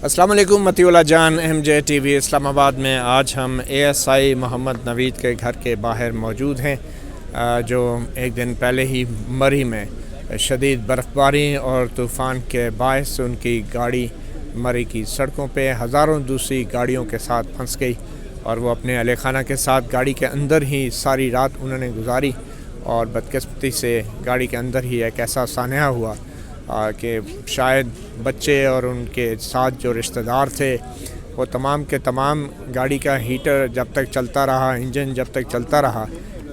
السلام علیکم متی اللہ جان ایم جے ٹی وی اسلام آباد میں آج ہم اے ایس آئی محمد نوید کے گھر کے باہر موجود ہیں جو ایک دن پہلے ہی مری میں شدید برف باری اور طوفان کے باعث ان کی گاڑی مری کی سڑکوں پہ ہزاروں دوسری گاڑیوں کے ساتھ پھنس گئی اور وہ اپنے اہل خانہ کے ساتھ گاڑی کے اندر ہی ساری رات انہوں نے گزاری اور بدقسمتی سے گاڑی کے اندر ہی ایک ایسا سانحہ ہوا کہ شاید بچے اور ان کے ساتھ جو رشتہ دار تھے وہ تمام کے تمام گاڑی کا ہیٹر جب تک چلتا رہا، انجن جب تک چلتا رہا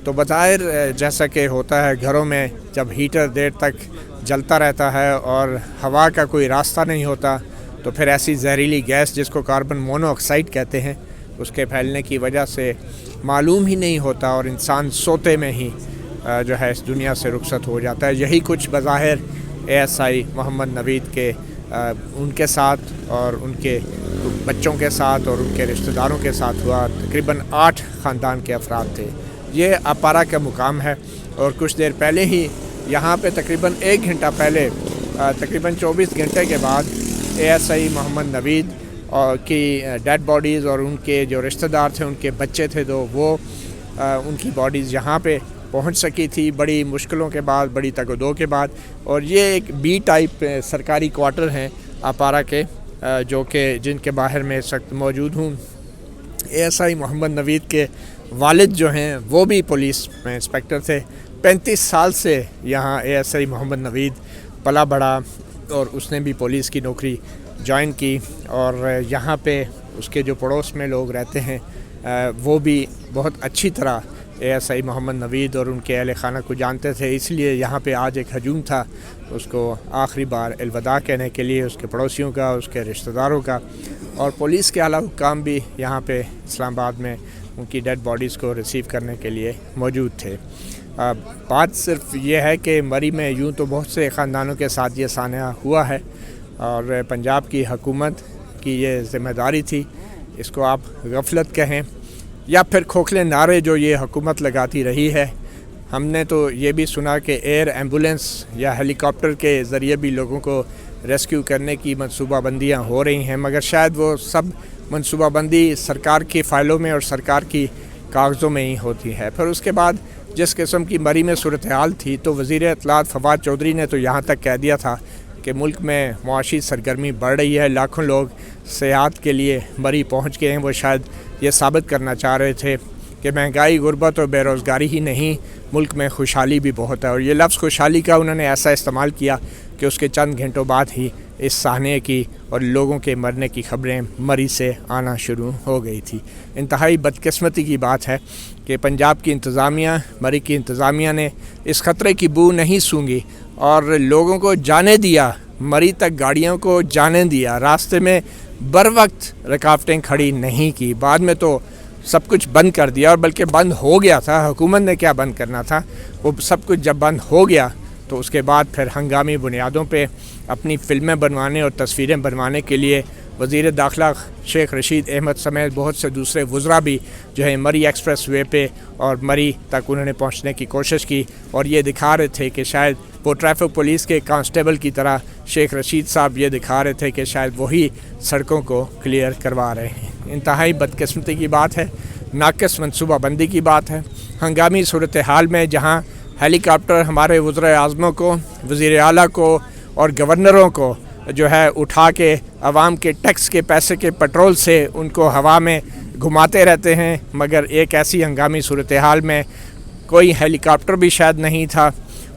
تو بظاہر جیسا کہ ہوتا ہے گھروں میں جب ہیٹر دیر تک جلتا رہتا ہے اور ہوا کا کوئی راستہ نہیں ہوتا تو پھر ایسی زہریلی گیس جس کو کاربن مونو آکسائڈ کہتے ہیں اس کے پھیلنے کی وجہ سے معلوم ہی نہیں ہوتا اور انسان سوتے میں ہی جو ہے اس دنیا سے رخصت ہو جاتا ہے۔ یہی کچھ بظاہر اے ایس آئی محمد نوید کے ان کے ساتھ اور ان کے بچوں کے ساتھ اور ان کے رشتہ داروں کے ساتھ ہوا۔ تقریباً 8 خاندان کے افراد تھے۔ یہ اپارا کا مقام ہے اور کچھ دیر پہلے ہی یہاں پہ تقریباً 1 گھنٹہ پہلے تقریباً 24 گھنٹے کے بعد اے ایس آئی محمد نوید کی ڈیڈ باڈیز اور ان کے جو رشتہ دار تھے، ان کے بچے تھے تو وہ ان کی باڈیز یہاں پہ پہنچ سکی تھی بڑی مشکلوں کے بعد، بڑی تگ و دو کے بعد۔ اور یہ ایک بی ٹائپ سرکاری کوارٹر ہیں اپارا کے جو کہ جن کے باہر میں اس وقت موجود ہوں۔ اے ایس آئی محمد نوید کے والد جو ہیں وہ بھی پولیس میں انسپیکٹر تھے۔ 35 سال سے یہاں اے ایس آئی محمد نوید پلا بڑھا اور اس نے بھی پولیس کی نوکری جوائن کی اور یہاں پہ اس کے جو پڑوس میں لوگ رہتے ہیں وہ بھی بہت اچھی طرح اے ایس آئی محمد نوید اور ان کے اہل خانہ کو جانتے تھے، اس لیے یہاں پہ آج ایک ہجوم تھا اس کو آخری بار الوداع کہنے کے لیے، اس کے پڑوسیوں کا، اس کے رشتہ داروں کا، اور پولیس کے اعلیٰ حکام بھی یہاں پہ اسلام آباد میں ان کی ڈیڈ باڈیز کو ریسیو کرنے کے لیے موجود تھے۔ بات صرف یہ ہے کہ مری میں یوں تو بہت سے خاندانوں کے ساتھ یہ سانحہ ہوا ہے اور پنجاب کی حکومت کی یہ ذمہ داری تھی، اس کو آپ غفلت کہیں یا پھر کھوکھلے نعرے جو یہ حکومت لگاتی رہی ہے۔ ہم نے تو یہ بھی سنا کہ ایئر ایمبولینس یا ہیلی کاپٹر کے ذریعے بھی لوگوں کو ریسکیو کرنے کی منصوبہ بندیاں ہو رہی ہیں، مگر شاید وہ سب منصوبہ بندی سرکار کی فائلوں میں اور سرکار کی کاغذوں میں ہی ہوتی ہے۔ پھر اس کے بعد جس قسم کی مری میں صورتحال تھی تو وزیر اطلاعات فواد چودھری نے تو یہاں تک کہہ دیا تھا کہ ملک میں معاشی سرگرمی بڑھ رہی ہے، لاکھوں لوگ سیاحت کے لیے مری پہنچ گئے ہیں۔ وہ شاید یہ ثابت کرنا چاہ رہے تھے کہ مہنگائی، غربت اور بے روزگاری ہی نہیں، ملک میں خوشحالی بھی بہت ہے، اور یہ لفظ خوشحالی کا انہوں نے ایسا استعمال کیا کہ اس کے چند گھنٹوں بعد ہی اس سانحے کی اور لوگوں کے مرنے کی خبریں مری سے آنا شروع ہو گئی تھی۔ انتہائی بدقسمتی کی بات ہے کہ پنجاب کی انتظامیہ، مری کی انتظامیہ نے اس خطرے کی بو نہیں سونگھی اور لوگوں کو جانے دیا، مری تک گاڑیوں کو جانے دیا، راستے میں بر وقت رکاوٹیں کھڑی نہیں کی۔ بعد میں تو سب کچھ بند کر دیا، اور بلکہ بند ہو گیا تھا، حکومت نے کیا بند کرنا تھا، وہ سب کچھ جب بند ہو گیا تو اس کے بعد پھر ہنگامی بنیادوں پہ اپنی فلمیں بنوانے اور تصویریں بنوانے کے لیے وزیر داخلہ شیخ رشید احمد سمیت بہت سے دوسرے وزراء بھی جو ہے مری ایکسپریس وے پہ اور مری تک انہوں نے پہنچنے کی کوشش کی اور یہ دکھا رہے تھے کہ شاید وہ ٹریفک پولیس کے کانسٹیبل کی طرح شیخ رشید صاحب یہ دکھا رہے تھے کہ شاید وہی سڑکوں کو کلیئر کروا رہے ہیں۔ انتہائی بدقسمتی کی بات ہے، ناقص منصوبہ بندی کی بات ہے۔ ہنگامی صورتحال میں جہاں ہیلی کاپٹر ہمارے وزراء اعظموں کو، وزیر اعلیٰ کو اور گورنروں کو جو ہے اٹھا کے عوام کے ٹیکس کے پیسے کے پیٹرول سے ان کو ہوا میں گھماتے رہتے ہیں، مگر ایک ایسی ہنگامی صورتحال میں کوئی ہیلی کاپٹر بھی شاید نہیں تھا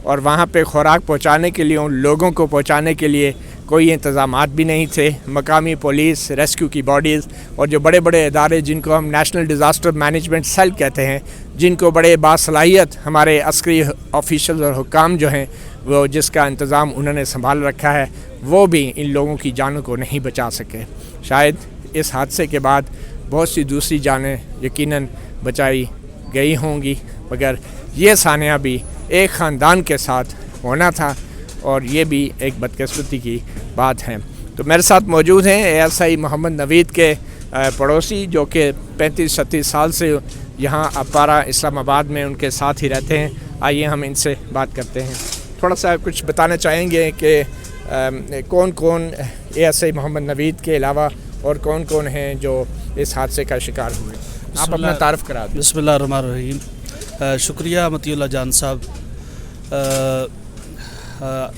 اور وہاں پہ خوراک پہنچانے کے لیے، ان لوگوں کو پہنچانے کے لیے کوئی انتظامات بھی نہیں تھے۔ مقامی پولیس، ریسکیو کی باڈیز اور جو بڑے بڑے ادارے جن کو ہم نیشنل ڈیزاسٹر مینجمنٹ سیل کہتے ہیں، جن کو بڑے باصلاحیت ہمارے عسکری آفیشل اور حکام جو ہیں وہ جس کا انتظام انہوں نے سنبھال رکھا ہے، وہ بھی ان لوگوں کی جانوں کو نہیں بچا سکے۔ شاید اس حادثے کے بعد بہت سی دوسری جانیں یقیناً بچائی گئی ہوں گی، مگر یہ سانحہ بھی ایک خاندان کے ساتھ ہونا تھا اور یہ بھی ایک بدقسمتی کی بات ہے۔ تو میرے ساتھ موجود ہیں اے ایس آئی محمد نوید کے پڑوسی جو کہ 35-36 سال سے یہاں اپارا اسلام آباد میں ان کے ساتھ ہی رہتے ہیں۔ آئیے ہم ان سے بات کرتے ہیں۔ تھوڑا سا کچھ بتانا چاہیں گے کہ کون کون ASI محمد نوید کے علاوہ اور کون کون ہیں جو اس حادثے کا شکار ہوئے؟ آپ اپنا تعارف کرا دیں۔ بسم اللہ الرحمن الرحیم۔ شکریہ مطیع اللہ جان صاحب۔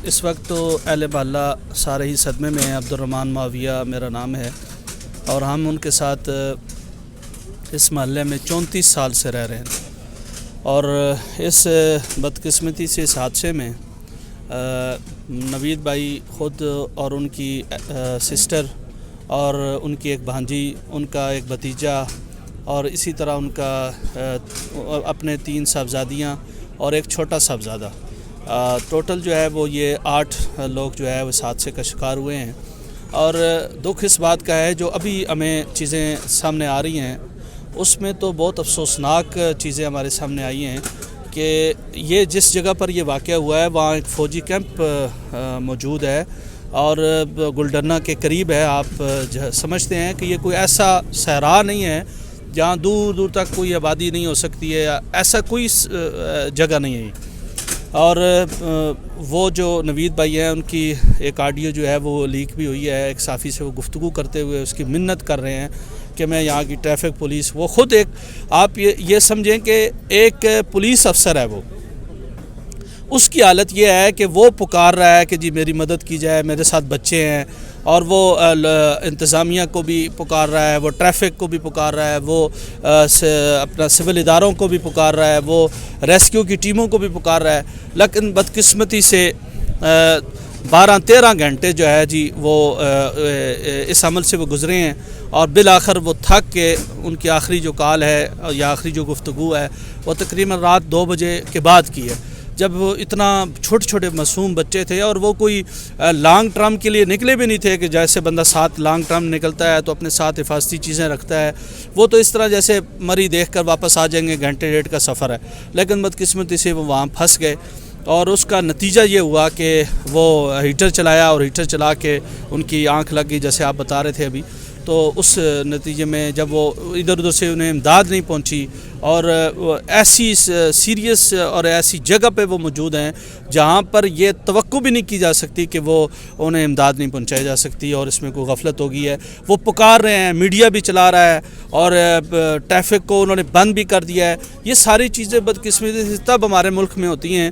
اس وقت تو اہل محلہ سارے ہی صدمے میں ہیں۔ عبدالرحمن معاویہ میرا نام ہے اور ہم ان کے ساتھ اس محلے میں 34 سال سے رہ رہے ہیں، اور اس بدقسمتی سے اس حادثے میں نوید بھائی خود اور ان کی سسٹر اور ان کی ایک بھانجی، ان کا ایک بھتیجا اور اسی طرح ان کا اپنے 3 صاحبزادیاں اور ایک چھوٹا صاحبزادہ، ٹوٹل جو ہے وہ یہ 8 لوگ جو ہے وہ اس حادثے کا شکار ہوئے ہیں۔ اور دکھ اس بات کا ہے جو ابھی ہمیں چیزیں سامنے آ رہی ہیں، اس میں تو بہت افسوسناک چیزیں ہمارے سامنے آئی ہیں کہ یہ جس جگہ پر یہ واقعہ ہوا ہے وہاں ایک فوجی کیمپ موجود ہے اور گلڈرنا کے قریب ہے۔ آپ سمجھتے ہیں کہ یہ کوئی ایسا صحرا نہیں ہے جہاں دور دور تک کوئی آبادی نہیں ہو سکتی ہے، ایسا کوئی جگہ نہیں ہے۔ اور وہ جو نوید بھائی ہیں ان کی ایک آڈیو جو ہے وہ لیک بھی ہوئی ہے، ایک صحافی سے وہ گفتگو کرتے ہوئے اس کی منت کر رہے ہیں کہ میں یہاں کی ٹریفک پولیس، وہ خود ایک آپ یہ سمجھیں کہ ایک پولیس افسر ہے، وہ اس کی حالت یہ ہے کہ وہ پکار رہا ہے کہ جی میری مدد کی جائے، میرے ساتھ بچے ہیں، اور وہ انتظامیہ کو بھی پکار رہا ہے، وہ ٹریفک کو بھی پکار رہا ہے، وہ اپنا سول اداروں کو بھی پکار رہا ہے، وہ ریسکیو کی ٹیموں کو بھی پکار رہا ہے، لیکن بدقسمتی سے 12-13 گھنٹے جو ہے جی وہ اس عمل سے وہ گزرے ہیں، اور بالآخر وہ تھک کے ان کی آخری جو کال ہے یا آخری جو گفتگو ہے وہ تقریباً رات 2 بجے کے بعد کی ہے، جب وہ اتنا چھوٹے چھوٹے معصوم بچے تھے، اور وہ کوئی لانگ ٹرم کے لیے نکلے بھی نہیں تھے کہ جیسے بندہ ساتھ لانگ ٹرم نکلتا ہے تو اپنے ساتھ حفاظتی چیزیں رکھتا ہے، وہ تو اس طرح جیسے مری دیکھ کر واپس آ جائیں گے، گھنٹے ڈیڑھ کا سفر ہے، لیکن بدقسمتی سے وہ وہاں پھنس گئے، اور اس کا نتیجہ یہ ہوا کہ وہ ہیٹر چلایا اور ہیٹر چلا کے ان کی آنکھ لگ گئی جیسے آپ بتا رہے تھے ابھی، تو اس نتیجے میں جب وہ ادھر ادھر سے انہیں امداد نہیں پہنچی، اور ایسی سیریس اور ایسی جگہ پہ وہ موجود ہیں جہاں پر یہ توقع بھی نہیں کی جا سکتی کہ وہ انہیں امداد نہیں پہنچائی جا سکتی، اور اس میں کوئی غفلت ہو گئی ہے، وہ پکار رہے ہیں، میڈیا بھی چلا رہا ہے، اور ٹریفک کو انہوں نے بند بھی کر دیا ہے۔ یہ ساری چیزیں بدقسمتی سے تب ہمارے ملک میں ہوتی ہیں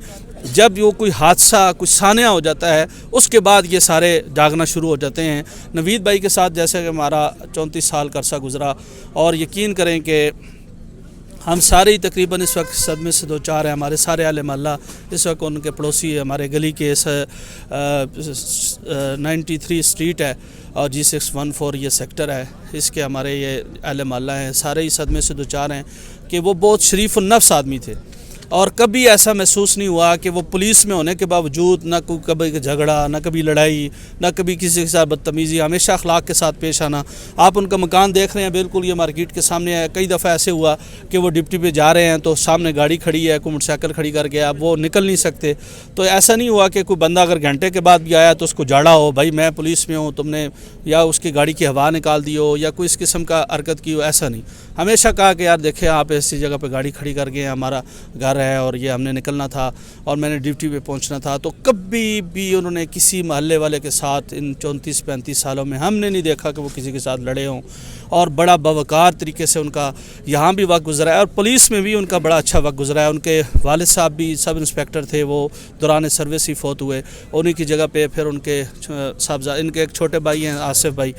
جب وہ کوئی حادثہ، کوئی سانحہ ہو جاتا ہے، اس کے بعد یہ سارے جاگنا شروع ہو جاتے ہیں۔ نوید بھائی کے ساتھ جیسے کہ ہمارا 34 سال کا عرصہ گزرا، اور یقین کریں کہ ہم سارے ہی تقریباً اس وقت صدمے سے دو چار ہیں، ہمارے سارے اہل محلہ اس وقت ان کے پڑوسی ہمارے گلی کے 93 اسٹریٹ ہے اور G614 یہ سیکٹر ہے، اس کے ہمارے یہ اہل محلہ ہیں، سارے ہی صدمے سے دو چار ہیں کہ وہ بہت شریف النفس آدمی تھے، اور کبھی ایسا محسوس نہیں ہوا کہ وہ پولیس میں ہونے کے باوجود نہ کوئی کبھی جھگڑا، نہ کبھی لڑائی، نہ کبھی کسی کے ساتھ بدتمیزی، ہمیشہ اخلاق کے ساتھ پیش آنا۔ آپ ان کا مکان دیکھ رہے ہیں، بالکل یہ مارکیٹ کے سامنے ہے۔ کئی دفعہ ایسے ہوا کہ وہ ڈپٹی پہ جا رہے ہیں تو سامنے گاڑی کھڑی ہے، کوئی موٹر سائیکل کھڑی کر گیا، اب وہ نکل نہیں سکتے، تو ایسا نہیں ہوا کہ کوئی بندہ اگر گھنٹے کے بعد بھی آیا تو اس کو جھاڑا ہو، بھائی میں پولیس میں ہوں تم نے، یا اس کی گاڑی کی ہوا نکال دی ہو، یا کوئی اس قسم کا حرکت کی ہو، ایسا نہیں۔ ہمیشہ کہا کہ یار دیکھیں آپ ایسی جگہ پہ گاڑی کھڑی کر گئے، ہمارا گھر ہے اور یہ ہم نے نکلنا تھا اور میں نے ڈیوٹی پہ پہنچنا تھا، تو کبھی بھی انہوں نے کسی محلے والے کے ساتھ ان 34-35 سالوں میں ہم نے نہیں دیکھا کہ وہ کسی کے ساتھ لڑے ہوں، اور بڑا باوقار طریقے سے ان کا یہاں بھی وقت گزرا ہے، اور پولیس میں بھی ان کا بڑا اچھا وقت گزرا ہے۔ ان کے والد صاحب بھی سب انسپیکٹر تھے، وہ دوران سروس ہی فوت ہوئے، انہی کی جگہ پہ پھر ان کے صاحبزادے، ان کے ایک چھوٹے بھائی ہیں آصف بھائی،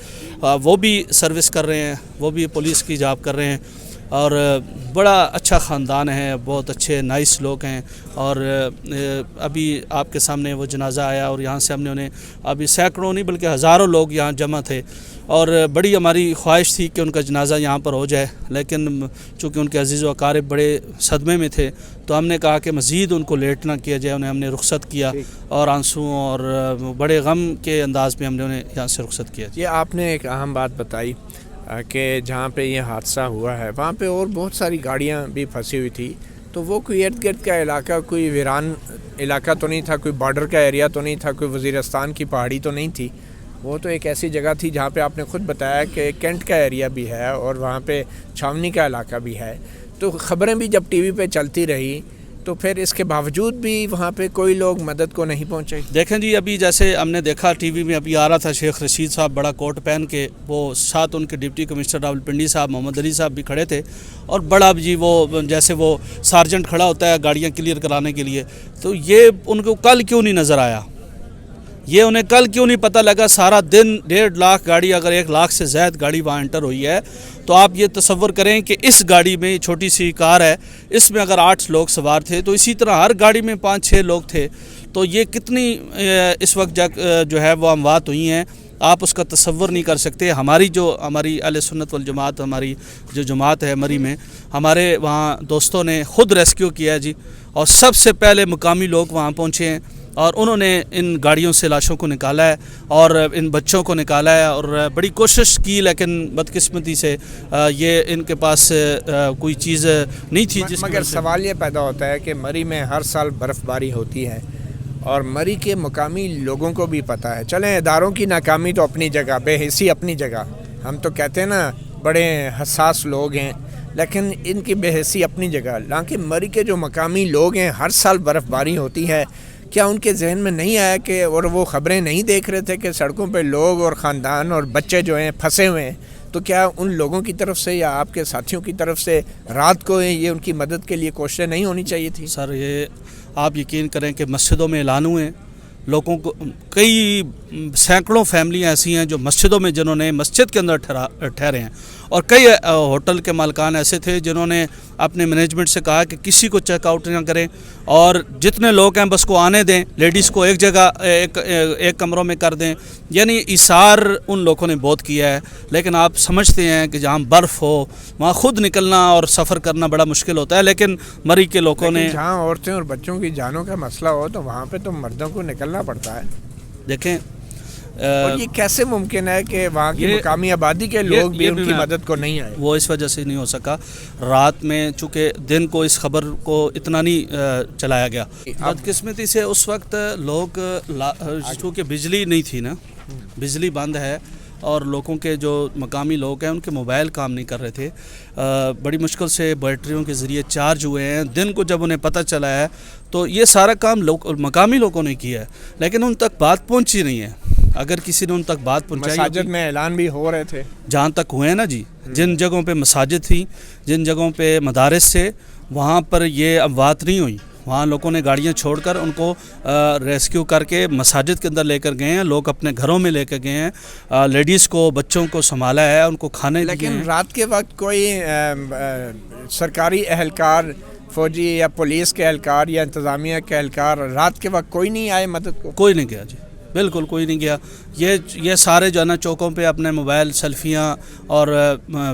وہ بھی سروس کر رہے ہیں، وہ بھی پولیس کی جاب کر رہے ہیں، اور بڑا اچھا خاندان ہے، بہت اچھے نائس لوگ ہیں۔ اور ابھی آپ کے سامنے وہ جنازہ آیا اور یہاں سے ہم نے انہیں، ابھی سینکڑوں نہیں بلکہ ہزاروں لوگ یہاں جمع تھے، اور بڑی ہماری خواہش تھی کہ ان کا جنازہ یہاں پر ہو جائے، لیکن چونکہ ان کے عزیز و اقارب بڑے صدمے میں تھے تو ہم نے کہا کہ مزید ان کو لیٹ نہ کیا جائے، انہیں ہم نے رخصت کیا، اور آنسوں اور بڑے غم کے انداز میں ہم نے انہیں یہاں سے رخصت کیا۔ یہ آپ نے ایک اہم بات بتائی کہ جہاں پہ یہ حادثہ ہوا ہے وہاں پہ اور بہت ساری گاڑیاں بھی پھنسی ہوئی تھی، تو وہ کوئی ارد گرد کا علاقہ کوئی ویران علاقہ تو نہیں تھا، کوئی بارڈر کا ایریا تو نہیں تھا، کوئی وزیرستان کی پہاڑی تو نہیں تھی، وہ تو ایک ایسی جگہ تھی جہاں پہ آپ نے خود بتایا کہ کینٹ کا ایریا بھی ہے اور وہاں پہ چھاونی کا علاقہ بھی ہے۔ تو خبریں بھی جب ٹی وی پہ چلتی رہی تو پھر اس کے باوجود بھی وہاں پہ کوئی لوگ مدد کو نہیں پہنچے. دیکھیں جی، ابھی جیسے ہم نے دیکھا ٹی وی میں ابھی آ رہا تھا شیخ رشید صاحب بڑا کوٹ پہن کے، وہ ساتھ ان کے ڈپٹی کمشنر راولپنڈی صاحب محمد علی صاحب بھی کھڑے تھے، اور بڑا جی وہ جیسے وہ سارجنٹ کھڑا ہوتا ہے گاڑیاں کلیئر کرانے کے لیے. تو یہ ان کو کل کیوں نہیں نظر آیا؟ یہ انہیں کل کیوں نہیں پتہ لگا؟ سارا دن 1.5 لاکھ گاڑی، اگر 1 لاکھ سے زائد گاڑی وہاں انٹر ہوئی ہے، تو آپ یہ تصور کریں کہ اس گاڑی میں، یہ چھوٹی سی کار ہے، اس میں اگر 8 لوگ سوار تھے، تو اسی طرح ہر گاڑی میں 5-6 لوگ تھے. تو یہ کتنی اس وقت جو ہے وہ اموات ہوئی ہیں، آپ اس کا تصور نہیں کر سکتے. ہماری اہل سنت والجماعت، ہماری جو جماعت ہے مری میں، ہمارے وہاں دوستوں نے خود ریسکیو کیا ہے جی، اور سب سے پہلے مقامی لوگ وہاں پہنچے ہیں، اور انہوں نے ان گاڑیوں سے لاشوں کو نکالا ہے اور ان بچوں کو نکالا ہے، اور بڑی کوشش کی، لیکن بدقسمتی سے یہ ان کے پاس کوئی چیز نہیں تھی. مگر سوال یہ پیدا ہوتا ہے کہ مری میں ہر سال برف باری ہوتی ہے، اور مری کے مقامی لوگوں کو بھی پتہ ہے. چلیں اداروں کی ناکامی تو اپنی جگہ، بے حسی اپنی جگہ، ہم تو کہتے ہیں نا بڑے حساس لوگ ہیں، لیکن ان کی بے حسی اپنی جگہ. حالانکہ مری کے جو مقامی لوگ ہیں، ہر سال برف باری ہوتی ہے، کیا ان کے ذہن میں نہیں آیا کہ، اور وہ خبریں نہیں دیکھ رہے تھے کہ سڑکوں پہ لوگ اور خاندان اور بچے جو ہیں پھنسے ہوئے ہیں؟ تو کیا ان لوگوں کی طرف سے یا آپ کے ساتھیوں کی طرف سے رات کو یہ ان کی مدد کے لیے کوششیں نہیں ہونی چاہیے تھی؟ سر، یہ آپ یقین کریں کہ مسجدوں میں اعلان ہوئے، لوگوں کو، کئی سینکڑوں فیملیاں ایسی ہیں جو مسجدوں میں، جنہوں نے مسجد کے اندر ٹھہرے ہیں، اور کئی ہوٹل کے مالکان ایسے تھے جنہوں نے اپنے مینجمنٹ سے کہا کہ کسی کو چیک آؤٹ نہ کریں، اور جتنے لوگ ہیں بس کو آنے دیں، لیڈیز کو ایک جگہ ایک کمروں میں کر دیں. یعنی ایثار ان لوگوں نے بہت کیا ہے. لیکن آپ سمجھتے ہیں کہ جہاں برف ہو وہاں خود نکلنا اور سفر کرنا بڑا مشکل ہوتا ہے، لیکن مری کے لوگوں نے، جہاں عورتیں اور بچوں کی جانوں کا مسئلہ ہو تو وہاں پہ تو مردوں کو نکلنا پڑتا ہے. دیکھیں، اور یہ کیسے ممکن ہے کہ وہاں کی مقامی آبادی کے لوگ بھی ان کی مدد کو نہیں آئے؟ وہ اس وجہ سے نہیں ہو سکا، رات میں چونکہ دن کو اس خبر کو اتنا نہیں چلایا گیا. بدقسمتی سے اس وقت لوگ، چونکہ بجلی نہیں تھی نا، بجلی بند ہے، اور لوگوں کے جو مقامی لوگ ہیں ان کے موبائل کام نہیں کر رہے تھے، بڑی مشکل سے بیٹریوں کے ذریعے چارج ہوئے ہیں. دن کو جب انہیں پتہ چلا ہے تو یہ سارا کام مقامی لوگوں نے کیا ہے، لیکن ان تک بات پہنچی نہیں ہے. اگر کسی نے ان تک بات پہنچائی، مساجد میں اعلان بھی ہو رہے تھے جہاں تک ہوئے ہیں نا جی، جن جگہوں پہ مساجد تھی، جن جگہوں پہ مدارس تھے، وہاں پر یہ اموات نہیں ہوئی. وہاں لوگوں نے گاڑیاں چھوڑ کر ان کو ریسکیو کر کے مساجد کے اندر لے کر گئے ہیں، لوگ اپنے گھروں میں لے کر گئے ہیں، لیڈیز کو، بچوں کو سنبھالا ہے، ان کو کھانے دیے ہیں. لیکن رات کے وقت کوئی سرکاری اہلکار، فوجی یا پولیس کے اہلکار یا انتظامیہ کے اہلکار رات کے وقت کوئی نہیں آئے مدد کو؟ کوئی نہیں گیا جی، بالکل کوئی نہیں گیا. یہ سارے جو ہے نا چوکوں پہ اپنے موبائل سیلفیاں، اور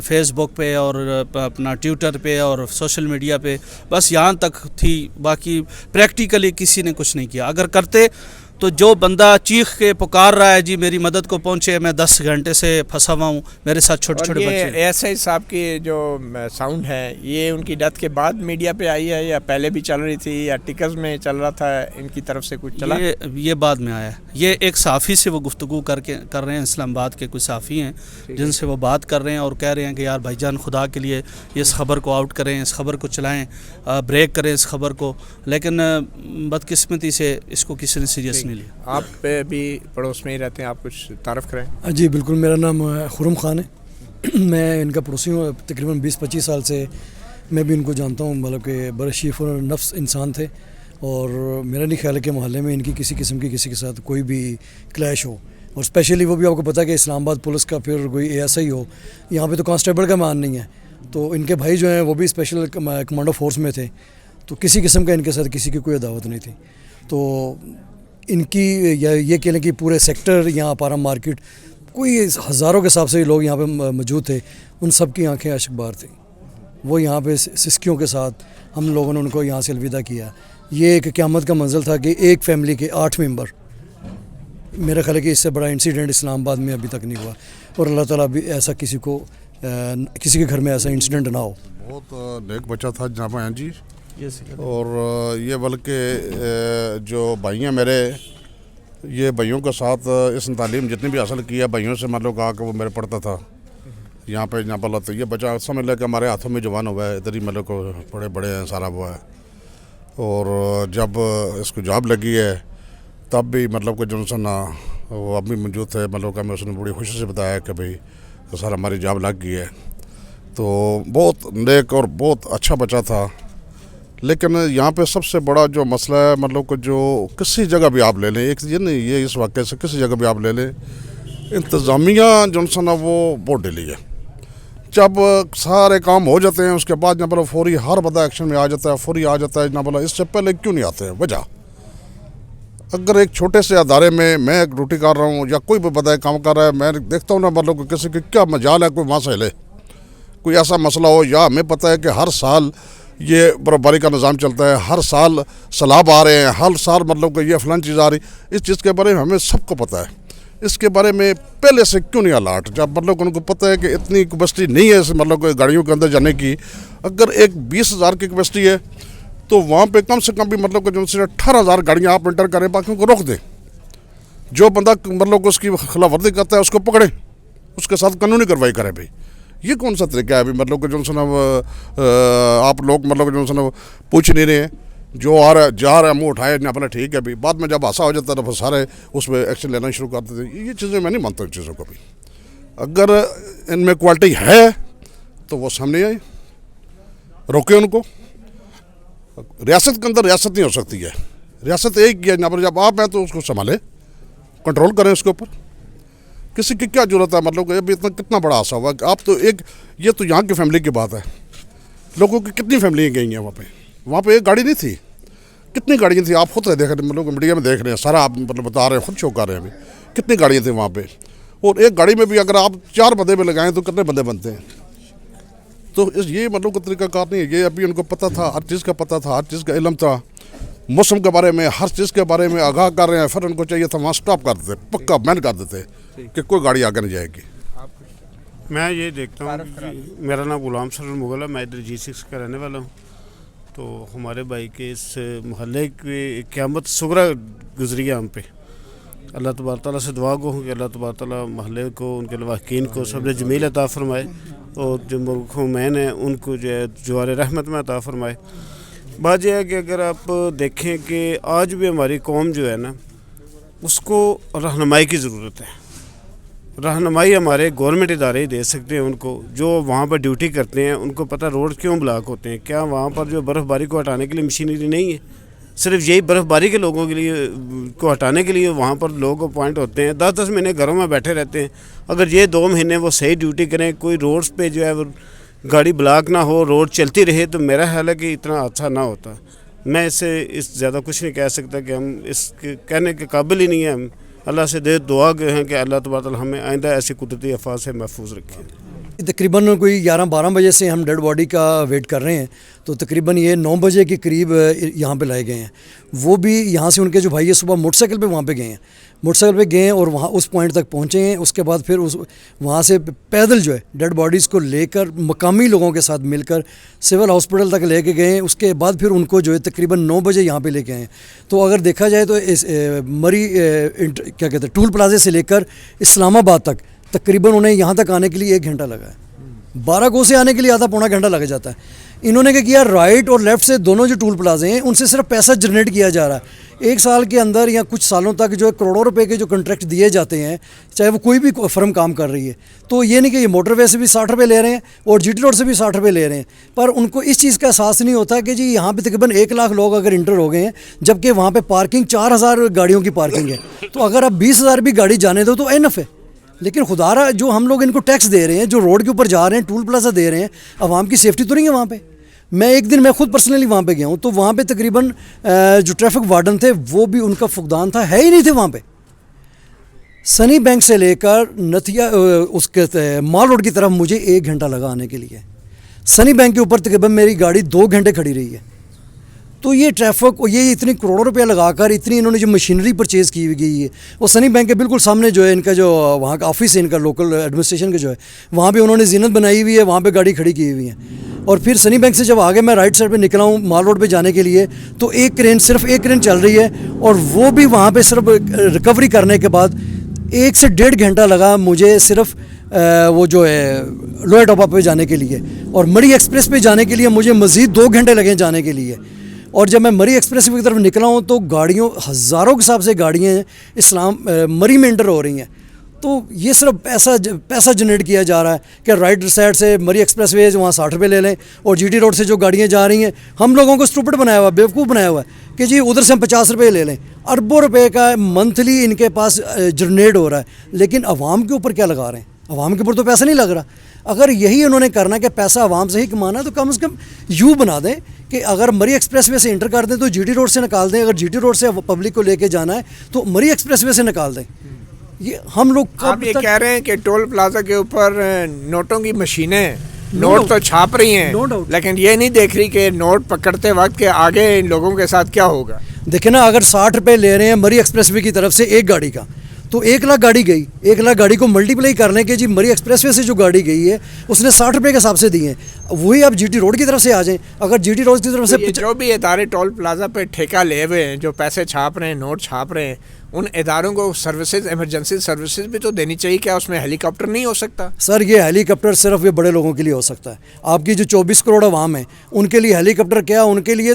فیس بک پہ، اور اپنا ٹویٹر پہ، اور سوشل میڈیا پہ، بس یہاں تک تھی. باقی پریکٹیکلی کسی نے کچھ نہیں کیا. اگر کرتے تو جو بندہ چیخ کے پکار رہا ہے جی میری مدد کو پہنچے، میں 10 گھنٹے سے پھنسا ہوا ہوں، میرے ساتھ چھوٹے چھوٹے بچے. ایس آئی صاحب کی جو ساؤنڈ ہے، یہ ان کی ڈیتھ کے بعد میڈیا پہ آئی ہے یا پہلے بھی چل رہی تھی، یا ٹکز میں چل رہا تھا ان کی طرف سے کچھ چلا؟ یہ بعد میں آیا ہے. یہ ایک صحافی سے وہ گفتگو کر رہے ہیں، اسلام آباد کے کچھ صحافی ہیں جن سے وہ بات کر رہے ہیں، اور کہہ رہے ہیں کہ یار بھائی جان خدا کے لیے اس خبر کو آؤٹ کریں، اس خبر کو چلائیں، بریک کریں اس خبر کو. لیکن بدقسمتی سے اس کو کسی نے سیریس نہیں لیا. آپ بھی پڑوس میں ہی رہتے ہیں، آپ کچھ تعارف کریں؟ جی بالکل، میرا نام خرم خان ہے، میں ان کا پڑوسی ہوں. تقریباً 20-25 سال سے میں بھی ان کو جانتا ہوں. مطلب کہ بڑے شریف اور نفس انسان تھے، اور میرا نہیں خیال ہے کہ محلے میں ان کی کسی قسم کی کسی کے ساتھ کوئی بھی کلیش ہو. اور اسپیشلی وہ بھی آپ کو پتہ ہے کہ اسلام آباد پولیس کا پھر کوئی ASI ہو، یہاں پہ تو کانسٹیبل کا مان نہیں ہے. تو ان کے بھائی جو ہیں وہ بھی اسپیشل کمانڈو فورس میں تھے، تو کسی قسم کا ان کے ساتھ کسی کی کوئی عداوت نہیں تھی. تو ان کی یہ کہہ لیں کہ پورے سیکٹر یہاں پارا مارکیٹ، کوئی ہزاروں کے حساب سے لوگ یہاں پہ موجود تھے، ان سب کی آنکھیں اشک بار تھیں. وہ یہاں پہ سسکیوں کے ساتھ ہم لوگوں نے ان کو یہاں سے الوداع کیا. یہ ایک قیامت کا منزل تھا کہ ایک فیملی کے 8 ممبر. میرا خیال ہے کہ اس سے بڑا انسیڈنٹ اسلام آباد میں ابھی تک نہیں ہوا، اور اللہ تعالیٰ بھی ایسا کسی کے گھر میں ایسا انسیڈنٹ نہ ہو. بہت نیک بچہ تھا جناب جی. اور یہ بلکہ جو بھائی ہیں میرے، یہ بھائیوں کے ساتھ اس نے تعلیم جتنی بھی حاصل کی ہے، بھائیوں سے مطلب کہا کہ وہ میرے پڑھتا تھا یہاں پہ اللہ. تو یہ بچہ سمجھ لے کہ ہمارے ہاتھوں میں جوان ہوا ہے، ادھر ہی مطلب کو بڑے ہیں سارا وہ ہے. اور جب اس کو جاب لگی ہے تب بھی مطلب کہ جو نا وہ اب بھی موجود تھے، مطلب کہ ہمیں اس نے بڑی خوشی سے بتایا کہ بھئی سر ہماری جاب لگ گئی ہے. تو بہت نیک اور بہت اچھا بچہ تھا. لیکن یہاں پہ سب سے بڑا جو مسئلہ ہے مطلب کہ جو کسی جگہ بھی آپ لے لیں، ایک یہ نہیں یہ اس واقعے سے کسی جگہ بھی آپ لے لیں، انتظامیہ جو نا وہ بہت ڈھیلی ہے. جب سارے کام ہو جاتے ہیں اس کے بعد جناب فوری ہر بندہ ایکشن میں آ جاتا ہے، فوری آ جاتا ہے جناب. اس سے پہلے کیوں نہیں آتے ہیں؟ وجہ اگر ایک چھوٹے سے ادارے میں ایک ڈیوٹی کر رہا ہوں یا کوئی بھی بندہ کام کر رہا ہے، میں دیکھتا ہوں نا مطلب کہ کسی کی کیا مجال ہے کوئی وہاں سے لے، کوئی ایسا مسئلہ ہو. یا ہمیں پتہ ہے کہ ہر سال یہ برفباری کا نظام چلتا ہے، ہر سال سیلاب آ رہے ہیں، ہر سال مطلب کہ یہ فلان چیز آ رہی، اس چیز کے بارے میں ہمیں سب کو پتہ ہے. اس کے بارے میں پہلے سے کیوں نہیں الرٹ؟ جب مطلب ان کو پتہ ہے کہ اتنی کیپیسٹی نہیں ہے مطلب کہ گاڑیوں کے اندر جانے کی، اگر ایک 20,000 کی کیپیسٹی ہے تو وہاں پہ کم سے کم بھی مطلب کہ جو سے 18,000 گاڑیاں آپ انٹر کریں، باقیوں کو روک دیں. جو بندہ مطلب اس کی خلاف ورزی کرتا ہے اس کو پکڑیں، اس کے ساتھ قانونی کارروائی کریں. بھائی یہ کون سا طریقہ ہے ابھی مطلب کہ جو نا آپ لوگ مطلب جو نا پوچھ نہیں رہے ہیں، جو آ رہا ہے جا رہا ہے منہ اٹھائے نہ پہلے ٹھیک ہے. ابھی بعد میں جب حادثہ ہو جاتا ہے تو سارے اس پہ ایکشن لینا شروع کر دیتے ہیں. یہ چیزیں میں نہیں مانتا ان چیزوں کو. بھی اگر ان میں کوالٹی ہے تو وہ سامنے آئے، روکے ان کو. ریاست کے اندر ریاست نہیں ہو سکتی ہے، ریاست ایک ہے. جب آپ ہیں تو اس کو سنبھالیں، کنٹرول کریں اس کے اوپر. کسی کی کیا ضرورت ہے مطلب کہ ابھی اتنا کتنا بڑا حادثہ ہوا کہ آپ تو ایک یہ تو یہاں کی فیملی کی بات ہے. لوگوں کی کتنی فیملیاں گئی ہیں وہاں پہ ایک گاڑی نہیں تھی، کتنی گاڑیاں تھیں. آپ خود دیکھ رہے ہیں، مطلب میڈیا میں دیکھ رہے ہیں، سارا آپ مطلب بتا رہے ہیں، خود شو کر رہے ہیں ابھی کتنی گاڑیاں تھیں وہاں پہ. اور ایک گاڑی میں بھی اگر آپ 4 بندے بھی لگائیں تو کتنے بندے بنتے ہیں. تو یہ مطلب کا طریقہ کار نہیں ہے. یہ ابھی ان کو پتہ تھا، ہر چیز کا پتہ تھا، ہر چیز کا علم تھا، موسم کے بارے میں ہر چیز کے بارے میں آگاہ کر رہے ہیں. پھر ان کو چاہیے تھا وہاں سٹاپ کر دیتے، پکا بین کر دیتے کہ کوئی گاڑی آگے نہیں جائے گی. میں یہ دیکھتا ہوں، میرا نام غلام سرور مغل ہے، میں ادھر G6 کا رہنے والا ہوں. تو ہمارے بھائی کے اس محلے کی قیامت صغریٰ گزری ہے ہم پہ. اللہ تبارک تعالیٰ سے دعا گو ہوں کہ اللہ تبارک تعالیٰ محلے کو، ان کے لواحقین کو صبر جمیل عطا فرمائے، اور جو مرحومین ہیں ان کو جو ہے جوار رحمت میں عطا فرمائے. بات یہ ہے کہ اگر آپ دیکھیں کہ آج بھی ہماری قوم جو ہے نا اس کو رہنمائی کی ضرورت ہے. رہنمائی ہمارے گورنمنٹ ادارے ہی دے سکتے ہیں ان کو، جو وہاں پر ڈیوٹی کرتے ہیں. ان کو پتہ روڈ کیوں بلاک ہوتے ہیں. کیا وہاں پر جو برف باری کو ہٹانے کے لیے مشینری نہیں ہے؟ صرف یہی برف باری کے لوگوں کے لیے کو ہٹانے کے لیے وہاں پر لوگ اپوائنٹ ہوتے ہیں. 10 مہینے گھروں میں بیٹھے رہتے ہیں. اگر یہ 2 مہینے وہ صحیح ڈیوٹی کریں، کوئی روڈز پہ جو ہے وہ گاڑی بلاک نہ ہو، روڈ چلتی رہے، تو میرا خیال ہے کہ اتنا حادثہ نہ ہوتا. میں اس زیادہ کچھ نہیں کہہ سکتا کہ ہم اس کے کہنے کے قابل ہی نہیں ہیں. ہم اللہ سے دعا گئے ہیں کہ اللہ تبارک تعالیٰ ہمیں آئندہ ایسی قدرتی آفات سے محفوظ رکھیں. تقریباً کوئی 11-12 بجے سے ہم ڈیڈ باڈی کا ویٹ کر رہے ہیں. تو تقریباً یہ 9 بجے کے قریب یہاں پہ لائے گئے ہیں. وہ بھی یہاں سے ان کے جو بھائی ہے صبح موٹر سائیکل پہ وہاں پہ گئے ہیں، موٹر سائیکل پہ گئے ہیں اور وہاں اس پوائنٹ تک پہنچے ہیں. اس کے بعد پھر وہاں سے پیدل جو ہے ڈیڈ باڈیز کو لے کر مقامی لوگوں کے ساتھ مل کر سول ہاسپٹل تک لے کے گئے ہیں. اس کے بعد پھر ان کو جو ہے تقریباً 9 بجے یہاں پہ لے کے آئے ہیں. تو اگر دیکھا جائے تو اس مری کیا کہتے ہیں ٹول پلازے سے لے کر اسلام آباد تک تقریباً انہیں یہاں تک آنے کے لیے 1 گھنٹہ لگا ہے. 12 کو سے آنے کے لیے آدھا پونا گھنٹہ لگ جاتا ہے. انہوں نے کیا کیا، رائٹ اور لیفٹ سے دونوں جو ٹول پلازے ہیں ان سے صرف پیسہ جنریٹ کیا جا رہا ہے. 1 سال کے اندر یا کچھ سالوں تک جو ہے کروڑوں روپے کے جو کنٹریکٹ دیے جاتے ہیں، چاہے وہ کوئی بھی فرم کام کر رہی ہے. تو یہ نہیں کہ یہ موٹر وے سے بھی 60 روپے لے رہے ہیں اور جی ٹی روڈ سے بھی 60 روپے لے رہے ہیں، پر ان کو اس چیز کا احساس نہیں ہوتا کہ جی یہاں پہ تقریباً 1 لاکھ لوگ اگر انٹر ہو گئے ہیں، جبکہ وہاں پہ پارکنگ 4000 گاڑیوں کی پارکنگ ہے. تو اگر آپ 20,000 بھی گاڑی جانے دو تو اینف ہے. لیکن خدا را جو ہم لوگ ان کو ٹیکس دے رہے ہیں، جو روڈ کے اوپر جا رہے ہیں، ٹول پلازا دے رہے ہیں، عوام کی سیفٹی تو نہیں ہے وہاں پہ. میں ایک دن میں خود پرسنلی وہاں پہ گیا ہوں، تو وہاں پہ تقریباً جو ٹریفک وارڈن تھے وہ بھی ان کا فقدان تھا، ہے ہی نہیں تھے وہاں پہ. سنی بینک سے لے کر نتھیا اس کے مال روڈ کی طرف مجھے 1 گھنٹہ لگا آنے کے لیے. سنی بینک کے اوپر تقریباً میری گاڑی 2 گھنٹے کھڑی رہی ہے. تو یہ ٹریفک، یہ اتنی کروڑوں روپے لگا کر اتنی انہوں نے جو مشینری پرچیز کی گئی ہے، وہ سنی بینک کے بالکل سامنے جو ہے ان کا جو وہاں کا آفس ہے، ان کا لوکل ایڈمنسٹریشن کا جو ہے، وہاں پہ انہوں نے زینت بنائی ہوئی ہے، وہاں پہ گاڑی کھڑی کی ہوئی ہے. اور پھر سنی بینک سے جب آگے میں رائٹ سائڈ پہ نکلا ہوں مال روڈ پہ جانے کے لیے، تو صرف ایک کرین چل رہی ہے، اور وہ بھی وہاں پہ صرف ریکوری کرنے کے بعد 1 سے 1.5 گھنٹہ لگا مجھے صرف وہ جو ہے لوئر ٹاپا پہ جانے کے لیے. اور مڑی ایکسپریس پہ جانے کے لیے مجھے مزید 2 گھنٹے لگے جانے کے لیے. اور جب میں مری ایکسپریس وے کی طرف نکلا ہوں تو گاڑیوں ہزاروں کے حساب سے گاڑیاں مری میں انٹر ہو رہی ہیں. تو یہ صرف پیسہ جنریٹ کیا جا رہا ہے کہ رائٹ سائڈ سے مری ایکسپریس وے وہاں 60 روپے لے لیں, اور جی ٹی روڈ سے جو گاڑیاں جا رہی ہیں ہم لوگوں کو اسٹوپڈ بنایا ہوا ہے, بیوقوف بنایا ہوا ہے کہ جی ادھر سے ہم 50 روپے لے لیں. اربوں روپے کا منتھلی ان کے پاس جنریٹ ہو رہا ہے, لیکن عوام کے اوپر کیا لگا رہے ہیں؟ عوام کے اوپر تو پیسہ نہیں لگ رہا. اگر یہی انہوں نے کرنا کہ پیسہ عوام سے ہی کمانا تو کم از کم یوں بنا دیں کہ اگر مری ایکسپریس وے سے انٹر کر دیں تو جی ٹی روڈ سے نکال دیں, اگر جی ٹی روڈ سے پبلک کو لے کے جانا ہے تو مری ایکسپریس وے سے نکال دیں. یہ ہم لوگ آپ یہ کہہ رہے ہیں کہ ٹول پلازا کے اوپر نوٹوں کی مشینیں نوٹ تو چھاپ رہی ہیں, لیکن یہ نہیں دیکھ رہی کہ نوٹ پکڑتے وقت کے آگے ان لوگوں کے ساتھ کیا ہوگا. دیکھیں نا, اگر 60 روپے لے رہے ہیں مری ایکسپریس وے کی طرف سے ایک گاڑی کا, تو 1 لاکھ گاڑی گئی, 1 لاکھ گاڑی کو ملٹیپلائی کر لیں کہ جی مری ایکسپریس وے سے جو گاڑی گئی ہے اس نے 60 روپے کے حساب سے دی ہیں, وہی آپ جی ٹی روڈ کی طرف سے آ جائیں. اگر جی ٹی روڈ کی طرف سے جو بھی ادارے ٹول پلازا پہ ٹھیکہ لے ہوئے ہیں, جو پیسے چھاپ رہے ہیں, نوٹ چھاپ رہے ہیں, ان اداروں کو سروسز, ایمرجنسی سروسز بھی تو دینی چاہیے. کیا اس میں ہیلی کاپٹر نہیں ہو سکتا؟ سر یہ ہیلی کاپٹر صرف یہ بڑے لوگوں کے لیے ہو سکتا ہے. آپ کی جو 24 کروڑ عوام ہیں ان کے لیے ہیلی کاپٹر کیا, ان کے لیے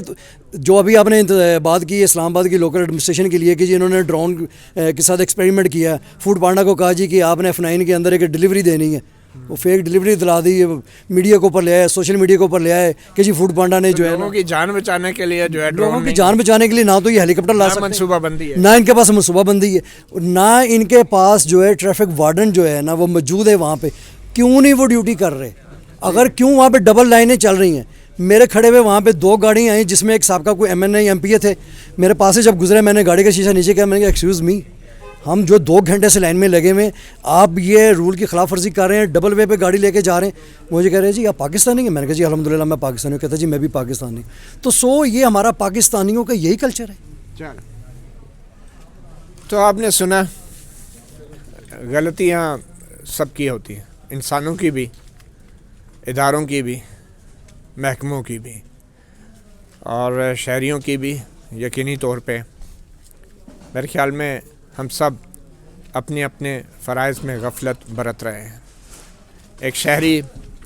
جو ابھی آپ نے بات کی اسلام آباد کی لوکل ایڈمنسٹریشن کے لیے کہ جی انہوں نے ڈرون کے ساتھ ایکسپیریمنٹ کیا, فوڈ پانڈا کو کہا جی کہ آپ نے F9 کے اندر ایک ڈلیوری دینی ہے, وہ فیک ڈلیوری دلا دی, میڈیا کے اوپر لے آئے, سوشل میڈیا کے اوپر لے آئے کہ جی فوڈ پانڈا نے جو ہے لوگوں کی جان بچانے کے لیے جو ہے لوگوں کی جان بچانے کے لیے نہ تو یہ ہیلی کاپٹر لا سکتے, منصوبہ بندی ہے, نہ ان کے پاس منصوبہ بندی ہے, نہ ان کے پاس جو ہے ٹریفک وارڈن جو ہے نا وہ موجود ہے وہاں پہ. کیوں نہیں وہ ڈیوٹی کر رہے؟ اگر کیوں وہاں پہ ڈبل لائنیں چل رہی ہیں, میرے کھڑے ہوئے وہاں پہ 2 گاڑیاں آئیں جس میں ایک سابقہ کوئی MNA MP تھے, میرے پاس سے جب گزرے میں نے گاڑی کا شیشہ نیچے کیا, میں نے کہا ایکسکیوز می, ہم جو 2 گھنٹے سے لائن میں لگے ہوئے, آپ یہ رول کی خلاف ورزی کر رہے ہیں, ڈبل وے پہ گاڑی لے کے جا رہے ہیں. مجھے کہہ رہے ہیں جی آپ پاکستانی ہیں؟ میں نے کہا جی الحمدللہ میں پاکستانی ہوں. کہتا جی میں بھی پاکستانی ہوں. تو یہ ہمارا پاکستانیوں کا یہی کلچر ہے. تو آپ نے سنا, غلطیاں سب کی ہوتی ہیں, انسانوں کی بھی, اداروں کی بھی, محکموں کی بھی, اور شہریوں کی بھی. یقینی طور پہ میرے خیال میں ہم سب اپنے اپنے فرائض میں غفلت برت رہے ہیں. ایک شہری,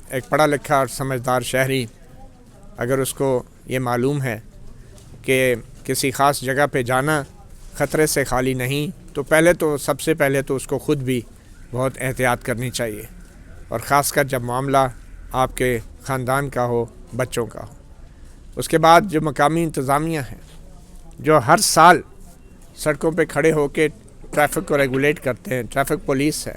ایک پڑھا لکھا اور سمجھدار شہری, اگر اس کو یہ معلوم ہے کہ کسی خاص جگہ پہ جانا خطرے سے خالی نہیں, تو سب سے پہلے تو اس کو خود بھی بہت احتیاط کرنی چاہیے, اور خاص کر جب معاملہ آپ کے خاندان کا ہو, بچوں کا ہو. اس کے بعد جو مقامی انتظامیہ ہیں جو ہر سال سڑکوں پہ کھڑے ہو کے ٹریفک کو ریگولیٹ کرتے ہیں, ٹریفک پولیس ہے,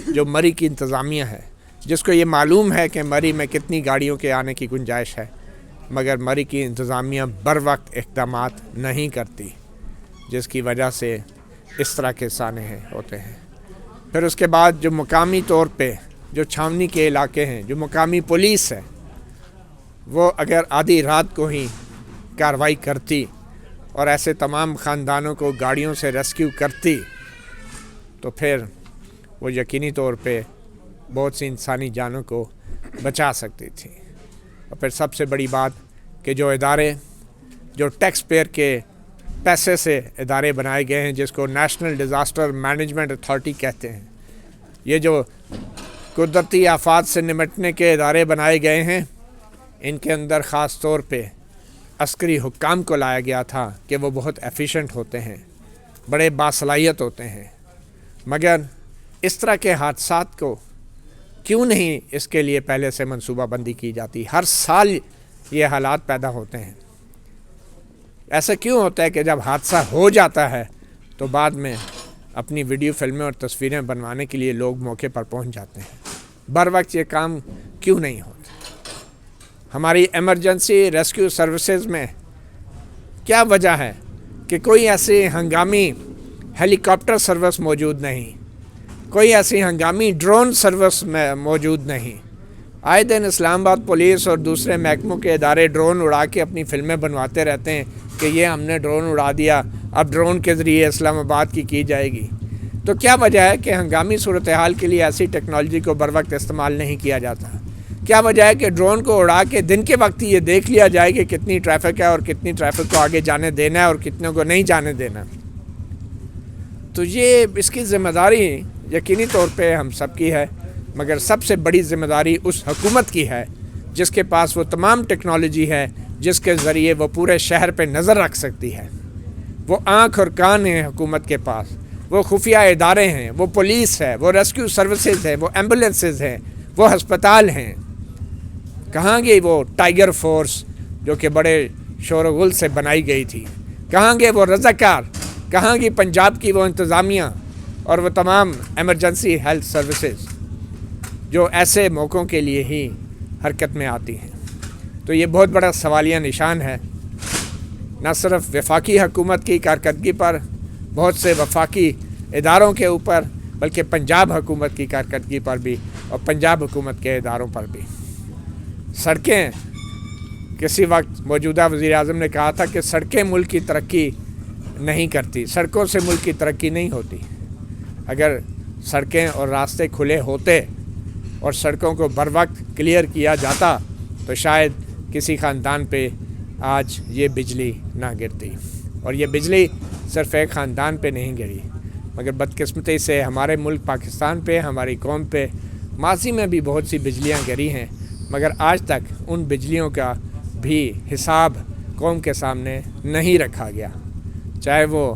جو مری کی انتظامیہ ہے, جس کو یہ معلوم ہے کہ مری میں کتنی گاڑیوں کے آنے کی گنجائش ہے, مگر مری کی انتظامیہ بر وقت اقدامات نہیں کرتی, جس کی وجہ سے اس طرح کے سانحے ہوتے ہیں. پھر اس کے بعد جو مقامی طور پہ جو چھاونی کے علاقے ہیں, جو مقامی پولیس ہے, وہ اگر آدھی رات کو ہی کارروائی کرتی اور ایسے تمام خاندانوں کو گاڑیوں سے ریسکیو کرتی, تو پھر وہ یقینی طور پہ بہت سی انسانی جانوں کو بچا سکتی تھی. اور پھر سب سے بڑی بات کہ جو ادارے جو ٹیکس پیئر کے پیسے سے ادارے بنائے گئے ہیں, جس کو نیشنل ڈیزاسٹر مینجمنٹ اتھارٹی کہتے ہیں, یہ جو قدرتی آفات سے نمٹنے کے ادارے بنائے گئے ہیں, ان کے اندر خاص طور پہ عسکری حکام کو لایا گیا تھا کہ وہ بہت ایفیشنٹ ہوتے ہیں, بڑے باصلاحیت ہوتے ہیں. مگر اس طرح کے حادثات کو کیوں نہیں اس کے لیے پہلے سے منصوبہ بندی کی جاتی؟ ہر سال یہ حالات پیدا ہوتے ہیں. ایسا کیوں ہوتا ہے کہ جب حادثہ ہو جاتا ہے تو بعد میں اپنی ویڈیو فلمیں اور تصویریں بنوانے کے لیے لوگ موقع پر پہنچ جاتے ہیں؟ بر وقت یہ کام کیوں نہیں ہوتا؟ ہماری ایمرجنسی ریسکیو سروسز میں کیا وجہ ہے کہ کوئی ایسی ہنگامی ہیلی کاپٹر سروس موجود نہیں, کوئی ایسی ہنگامی ڈرون سروس میں موجود نہیں؟ آئے دن اسلام آباد پولیس اور دوسرے محکموں کے ادارے ڈرون اڑا کے اپنی فلمیں بنواتے رہتے ہیں کہ یہ ہم نے ڈرون اڑا دیا, اب ڈرون کے ذریعے اسلام آباد کی جائے گی. تو کیا وجہ ہے کہ ہنگامی صورتحال کے لیے ایسی ٹیکنالوجی کو بر وقت استعمال نہیں کیا جاتا؟ کیا وجہ ہے کہ ڈرون کو اڑا کے دن کے وقت یہ دیکھ لیا جائے کہ کتنی ٹریفک ہے اور کتنی ٹریفک کو آگے جانے دینا ہے اور کتنے کو نہیں جانے دینا؟ تو یہ اس کی ذمہ داری یقینی طور پہ ہم سب کی ہے, مگر سب سے بڑی ذمہ داری اس حکومت کی ہے جس کے پاس وہ تمام ٹیکنالوجی ہے جس کے ذریعے وہ پورے شہر پہ نظر رکھ سکتی ہے. وہ آنکھ اور کان ہیں حکومت کے پاس، وہ خفیہ ادارے ہیں، وہ پولیس ہے، وہ ریسکیو سروسز ہے، وہ ایمبولینسز ہیں، وہ ہسپتال ہیں. کہاں گئی وہ ٹائیگر فورس جو کہ بڑے شور و غل سے بنائی گئی تھی؟ کہاں گئے وہ رضاکار؟ کہاں گئی پنجاب کی وہ انتظامیہ اور وہ تمام ایمرجنسی ہیلتھ سروسز جو ایسے موقعوں کے لیے ہی حرکت میں آتی ہیں؟ تو یہ بہت بڑا سوالیہ نشان ہے، نہ صرف وفاقی حکومت کی کارکردگی پر، بہت سے وفاقی اداروں کے اوپر، بلکہ پنجاب حکومت کی کارکردگی پر بھی اور پنجاب حکومت کے اداروں پر بھی. سڑکیں، کسی وقت موجودہ وزیر اعظم نے کہا تھا کہ سڑکیں ملک کی ترقی نہیں کرتی، سڑکوں سے ملک کی ترقی نہیں ہوتی. اگر سڑکیں اور راستے کھلے ہوتے اور سڑکوں کو بر وقت کلیئر کیا جاتا تو شاید کسی خاندان پہ آج یہ بجلی نہ گرتی. اور یہ بجلی صرف ایک خاندان پہ نہیں گری، مگر بدقسمتی سے ہمارے ملک پاکستان پہ، ہماری قوم پہ ماضی میں بھی بہت سی بجلیاں گری ہیں، مگر آج تک ان بجلیوں کا بھی حساب قوم کے سامنے نہیں رکھا گیا. چاہے وہ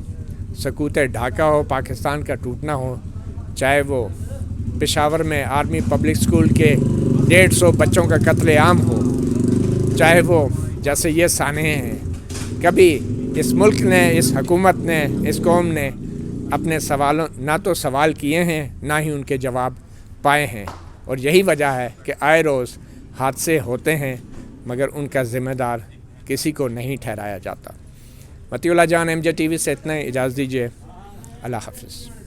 سقوط ڈھاکہ ہو، پاکستان کا ٹوٹنا ہو، چاہے وہ پشاور میں آرمی پبلک اسکول کے 150 بچوں کا قتل عام ہو، چاہے وہ جیسے یہ سانحے ہیں. کبھی اس ملک نے، اس حکومت نے، اس قوم نے اپنے سوالوں نہ تو سوال کیے ہیں، نہ ہی ان کے جواب پائے ہیں. اور یہی وجہ ہے کہ آئے روز حادثے ہوتے ہیں مگر ان کا ذمہ دار کسی کو نہیں ٹھہرایا جاتا. مطیع اللہ جان، MJ TV سے اتنا اجازت دیجیے. اللہ حافظ.